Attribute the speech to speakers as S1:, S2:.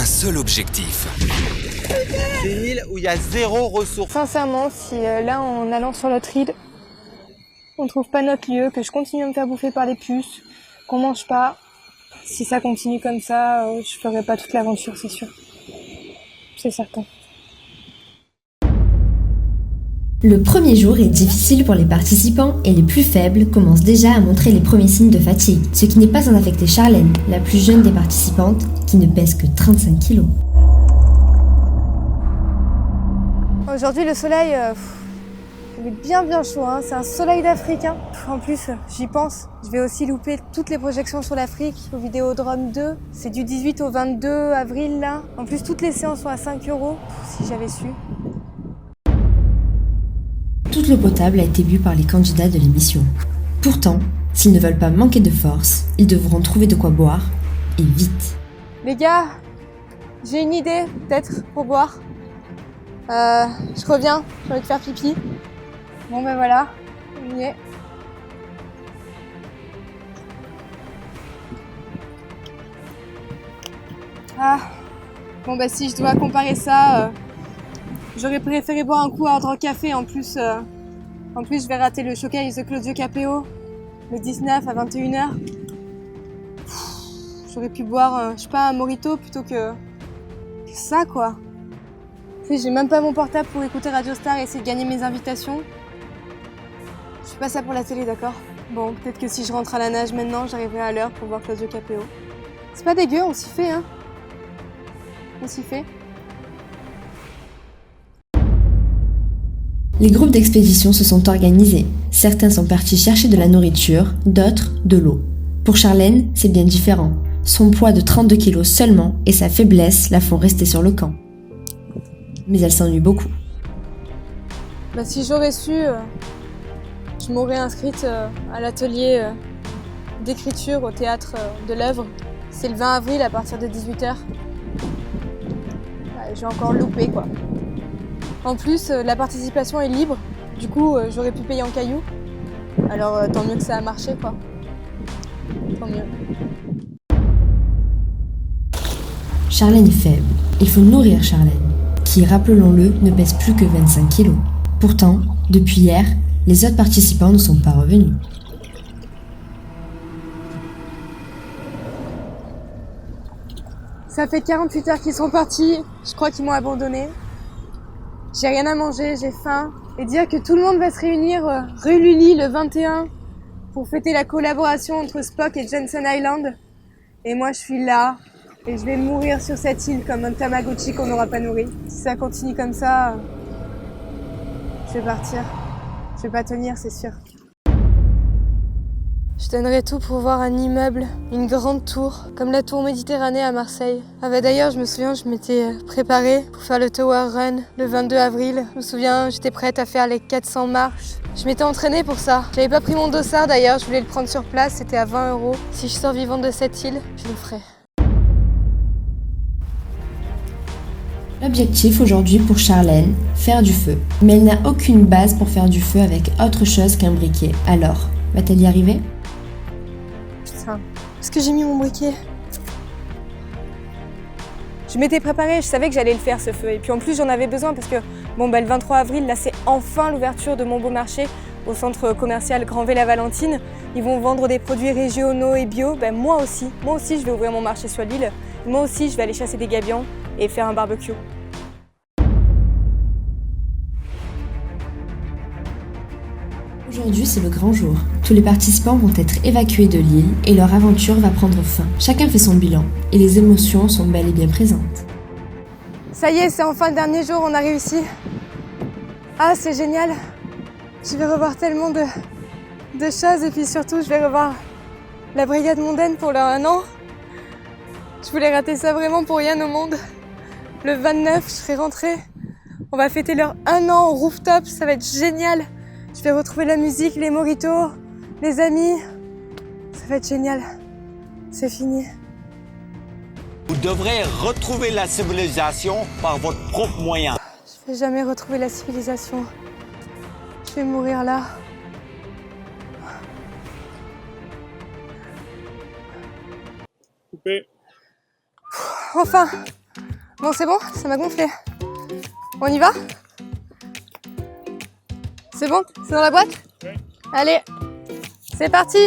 S1: un seul objectif.
S2: C'est une île où il y a zéro ressource.
S3: Sincèrement, si là, en allant sur l'autre île, on trouve pas notre lieu, que je continue à me faire bouffer par des puces, qu'on mange pas, si ça continue comme ça, je ferai pas toute l'aventure, c'est sûr. C'est certain.
S4: Le premier jour est difficile pour les participants et les plus faibles commencent déjà à montrer les premiers signes de fatigue, ce qui n'est pas sans affecter Charlène, la plus jeune des participantes, qui ne pèse que 35 kilos.
S3: Aujourd'hui, le soleil, il est bien chaud, hein. C'est un soleil d'Afrique. Hein. En plus, j'y pense, je vais aussi louper toutes les projections sur l'Afrique au Vidéodrome 2. C'est du 18 au 22 avril là. En plus, toutes les séances sont à 5 €, si j'avais su.
S4: Toute l'eau potable a été bue par les candidats de l'émission. Pourtant, s'ils ne veulent pas manquer de force, ils devront trouver de quoi boire, et vite.
S3: Les gars, j'ai une idée, peut-être, pour boire. Je reviens, j'ai envie de faire pipi. Bon ben voilà, on y est. Ah, bon ben si je dois comparer ça, j'aurais préféré boire un coup à Hard Rock Café. En plus, je vais rater le showcase de Claudio Capéo, le 19 à 21h. J'aurais pu boire, je sais pas, un mojito plutôt que ça quoi. Puis j'ai même pas mon portable pour écouter Radio Star et essayer de gagner mes invitations. Je fais pas ça pour la télé, d'accord? Bon, peut-être que si je rentre à la nage maintenant, j'arriverai à l'heure pour voir Claudio Capéo. C'est pas dégueu, on s'y fait, hein? On s'y fait.
S4: Les groupes d'expédition se sont organisés. Certains sont partis chercher de la nourriture, d'autres de l'eau. Pour Charlène, c'est bien différent. Son poids de 32 kilos seulement et sa faiblesse la font rester sur le camp. Mais elle s'ennuie beaucoup.
S3: Bah, si j'aurais su, je m'aurais inscrite à l'atelier d'écriture au théâtre de l'œuvre. C'est le 20 avril à partir de 18h. J'ai encore loupé quoi. En plus, la participation est libre. Du coup, j'aurais pu payer en cailloux. Alors tant mieux que ça a marché quoi. Tant mieux.
S4: Charlène est faible. Il faut nourrir Charlène, qui, rappelons-le, ne pèse plus que 25 kilos. Pourtant, depuis hier, les autres participants ne sont pas revenus.
S3: Ça fait 48 heures qu'ils sont partis, je crois qu'ils m'ont abandonné. J'ai rien à manger, j'ai faim. Et dire que tout le monde va se réunir rue Lully le 21 pour fêter la collaboration entre Spock et Johnson Island. Et moi je suis là et je vais mourir sur cette île comme un Tamagotchi qu'on n'aura pas nourri. Si ça continue comme ça, je vais partir. Je vais pas tenir, c'est sûr. Je donnerais tout pour voir un immeuble, une grande tour, comme la tour Méditerranée à Marseille. Ah bah d'ailleurs, je me souviens, je m'étais préparée pour faire le Tower Run le 22 avril. Je me souviens, j'étais prête à faire les 400 marches. Je m'étais entraînée pour ça. J'avais pas pris mon dossard d'ailleurs, je voulais le prendre sur place, c'était à 20 €. Si je sors vivante de cette île, je le ferai.
S4: L'objectif aujourd'hui pour Charlène, faire du feu. Mais elle n'a aucune base pour faire du feu avec autre chose qu'un briquet. Alors, va-t-elle y arriver ?
S3: Putain, est-ce que j'ai mis mon briquet? Je m'étais préparée, je savais que j'allais le faire ce feu. Et puis en plus j'en avais besoin parce que le 23 avril, là c'est enfin l'ouverture de mon beau marché au centre commercial Grand V la Valentine. Ils vont vendre des produits régionaux et bio. Moi aussi je vais ouvrir mon marché sur l'île. Moi aussi je vais aller chasser des gabions et faire un barbecue.
S4: Aujourd'hui, c'est le grand jour. Tous les participants vont être évacués de l'île et leur aventure va prendre fin. Chacun fait son bilan et les émotions sont bel et bien présentes.
S3: Ça y est, c'est enfin le dernier jour, on a réussi. Ah, c'est génial. Je vais revoir tellement de choses et puis surtout, je vais revoir la brigade mondaine pour leur 1 an. Je voulais rater ça vraiment pour rien au monde. Le 29, je serai rentrée. On va fêter leur 1 an au rooftop, ça va être génial. Je vais retrouver la musique, les mojitos, les amis. Ça va être génial. C'est fini.
S2: Vous devrez retrouver la civilisation par votre propre moyen.
S3: Je vais jamais retrouver la civilisation. Je vais mourir là.
S5: Coupé.
S3: Enfin, Bon, c'est bon, ça m'a gonflé. On y va? C'est bon? C'est dans la boîte?
S1: Oui.
S3: Allez, c'est parti!